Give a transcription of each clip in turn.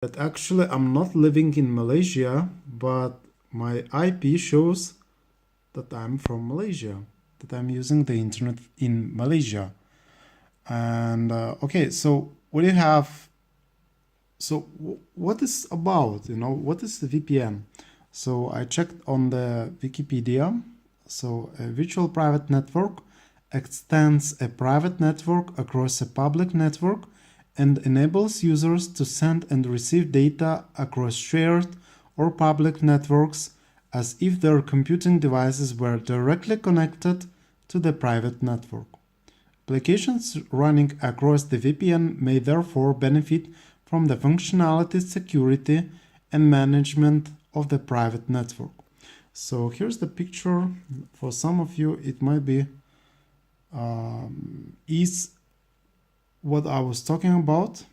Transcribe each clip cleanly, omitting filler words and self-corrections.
that actually I'm not living in Malaysia, but my IP shows that I'm from Malaysia, that I'm using the internet in Malaysia. And okay, so what do you have? So what is about, what is the VPN? So I checked on the Wikipedia. So a virtual private network extends a private network across a public network and enables users to send and receive data across shared or public networks as if their computing devices were directly connected to the private network. Applications running across the VPN may therefore benefit from the functionality, security, and management of the private network. So here's the picture. For some of you, it might be is what I was talking about.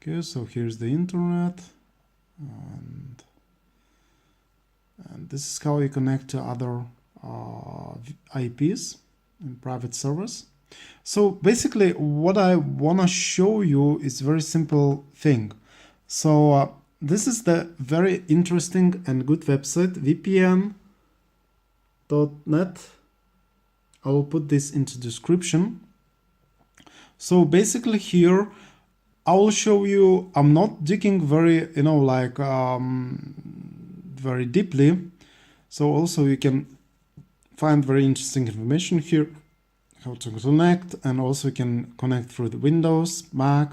Okay, so here's the internet, and this is how you connect to other IPs in private servers. So basically what I want to show you is a very simple thing. So this is the very interesting and good website, vpn.net. I will put this into description. So basically here I will show you, I'm not digging very, very deeply. So also you can find very interesting information here, how to connect, and also you can connect through the Windows, Mac,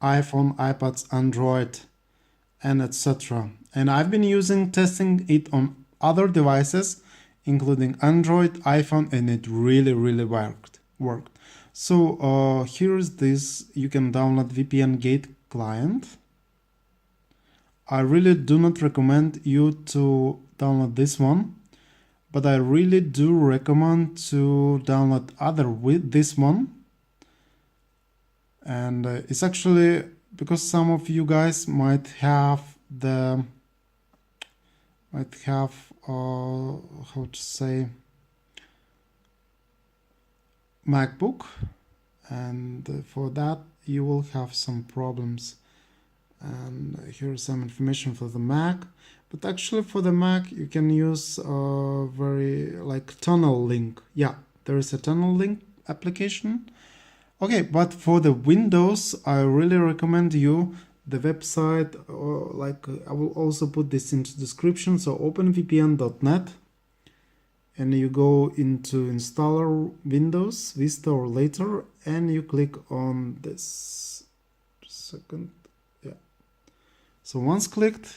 iPhone, iPads, Android, and etc. And I've been testing it on other devices, including Android, iPhone, and it really worked. So here's this, you can download VPN Gate client. I really do not recommend you to download this one, but I really do recommend to download other with this one. And it's actually because some of you guys might have how to say, MacBook, and for that you will have some problems. And here's some information for the Mac, but actually for the Mac you can use very like Tunnelblick. Yeah, there is a Tunnelblick application. Okay, but for the Windows I really recommend you the website, I will also put this into description. So OpenVPN.net, and you go into installer Windows, Vista or later, and you click on this. Second, yeah. So once clicked,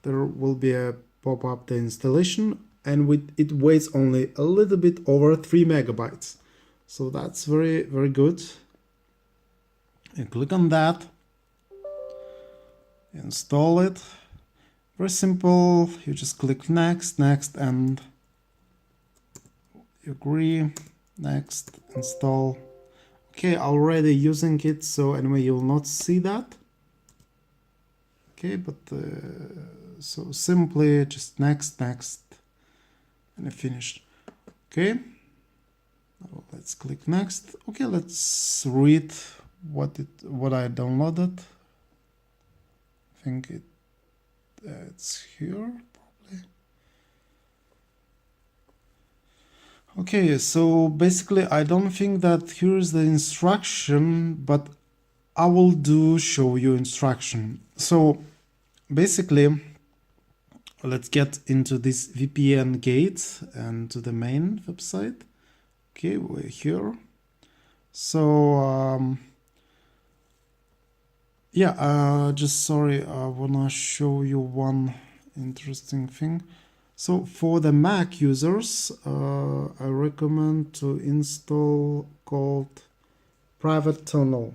there will be a pop-up the installation, and it weighs only a little bit over 3 megabytes. So that's very good. And click on that, install it. Very simple. You just click next, and you agree, next, install. Okay, already using it, so anyway you will not see that. Okay, but so simply just next, and I finished. Okay, now let's click next. Okay, let's read what I downloaded. I think it's here probably. Okay, so basically I don't think that here's the instruction, but I will show you instruction. So basically let's get into this VPN gate and to the main website. Okay, we're here. So yeah, just sorry, I wanna show you one interesting thing. So for the Mac users, I recommend to install called Private Tunnel.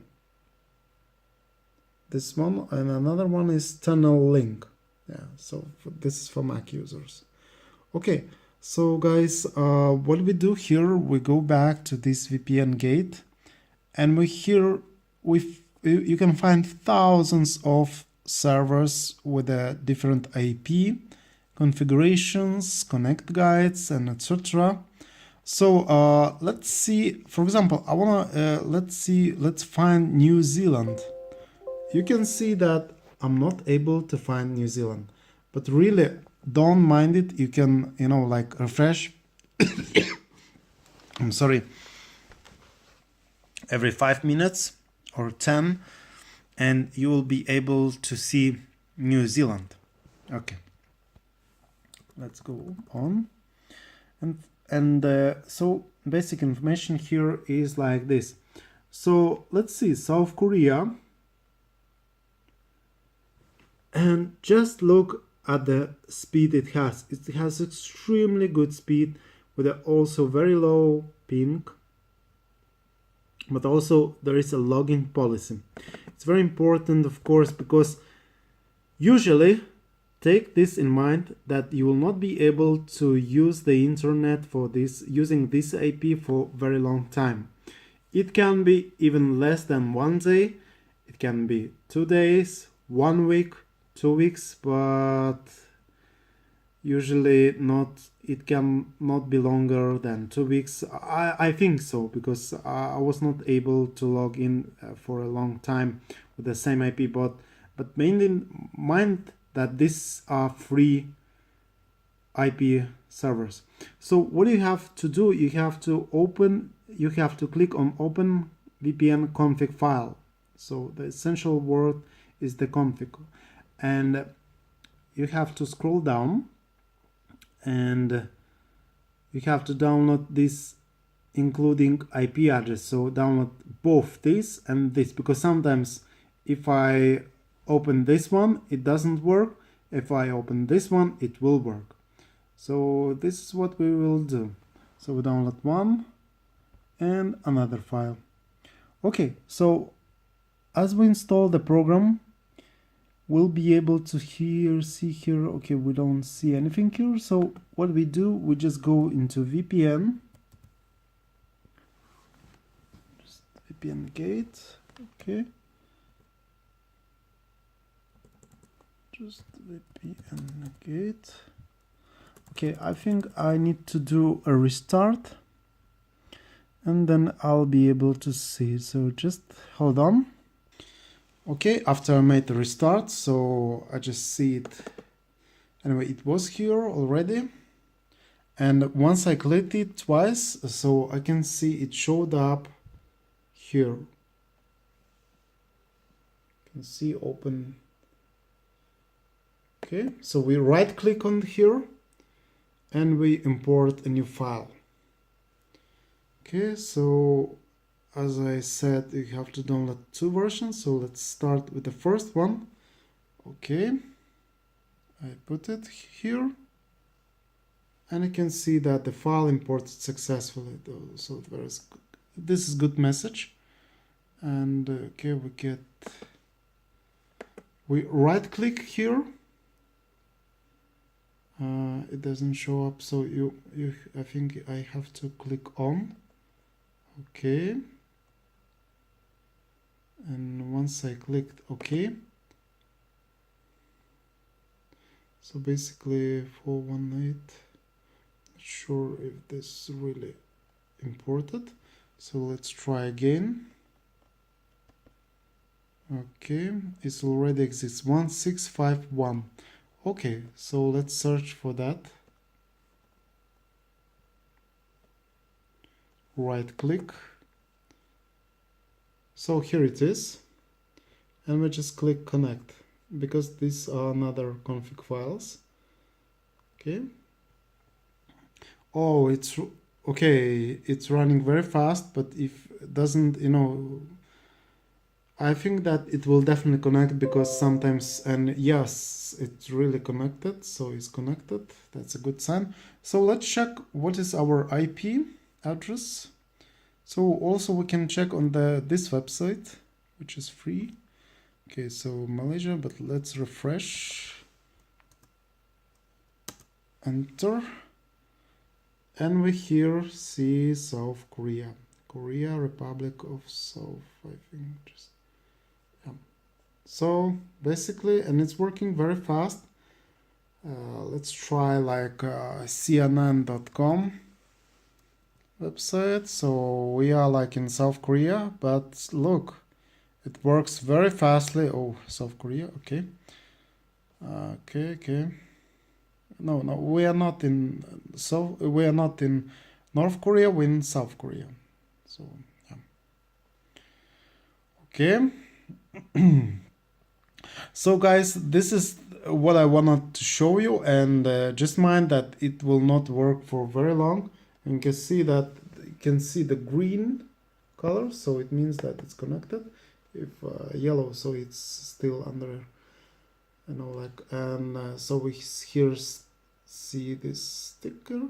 This one, and another one is Tunnelblick. Yeah, so this is for Mac users. Okay, so guys, what we do here, we go back to this VPN gate, and you can find thousands of servers with a different IP configurations, connect guides, and etc. So let's see, for example, let's find New Zealand. you can see that I'm not able to find New Zealand, but really don't mind it. You can, like refresh. I'm sorry, every 5 minutes or 10, and you will be able to see New Zealand. Okay, let's go on. And so basic information here is like this. So let's see South Korea, and just look at the speed it has. It has extremely good speed with also very low ping, but also there is a login policy. It's very important, of course, because usually take this in mind that you will not be able to use the internet for this using this IP for very long time. It can be even less than 1 day, it can be 2 days, 1 week, 2 weeks, but usually not. It can not be longer than 2 weeks. I think so, because I was not able to log in for a long time with the same IP, but mainly mind that these are free IP servers. So what you have to do, you have to click on Open VPN config file. So the essential word is the config, and you have to scroll down, and you have to download this including IP address. So download both this and this, because sometimes if I open this one it doesn't work, if I open this one it will work. So this is what we will do. So we download one and another file. Okay, so as we install the program, we'll be able to see here, okay, we don't see anything here. So what we do, we just go into VPN, just VPN gate, okay, just VPN gate. Okay, I think I need to do a restart, and then I'll be able to see. So just hold on. Okay, after I made the restart, so I just see it. Anyway, it was here already. And once I clicked it twice, so I can see it showed up here. You can see open. Okay, so we right click on here and we import a new file. Okay, so as I said, you have to download 2 versions, so let's start with the first one. Okay, I put it here, and you can see that the file imported successfully. So this is good message. And okay, we right click here. It doesn't show up, so I think I have to click on. Okay. And once I clicked OK, so basically 418, not sure if this really imported, so let's try again. Okay, it already exists, 1651. Okay, so let's search for that. Right click. So here it is, and we just click connect, because these are another config files. Okay. Oh, it's okay. It's running very fast, but if it doesn't, I think that it will definitely connect, because sometimes, and yes, it's really connected. So it's connected. That's a good sign. So let's check what is our IP address. So also we can check on this website, which is free. Okay, so Malaysia, but let's refresh. Enter. And we here see South Korea. Korea, Republic of South, I think. Just, yeah. So basically, and it's working very fast. Let's try like CNN.com. website. So we are like in South Korea, but look, It works very fastly. Oh, South Korea. Okay. Okay. No, we are not in we are not in North Korea. We're in South Korea. So yeah. Okay. So guys, this is what I wanted to show you, and just mind that it will not work for very long. And you can see the green color, so it means that it's connected. If yellow, so it's still under, like, and so we here see this sticker.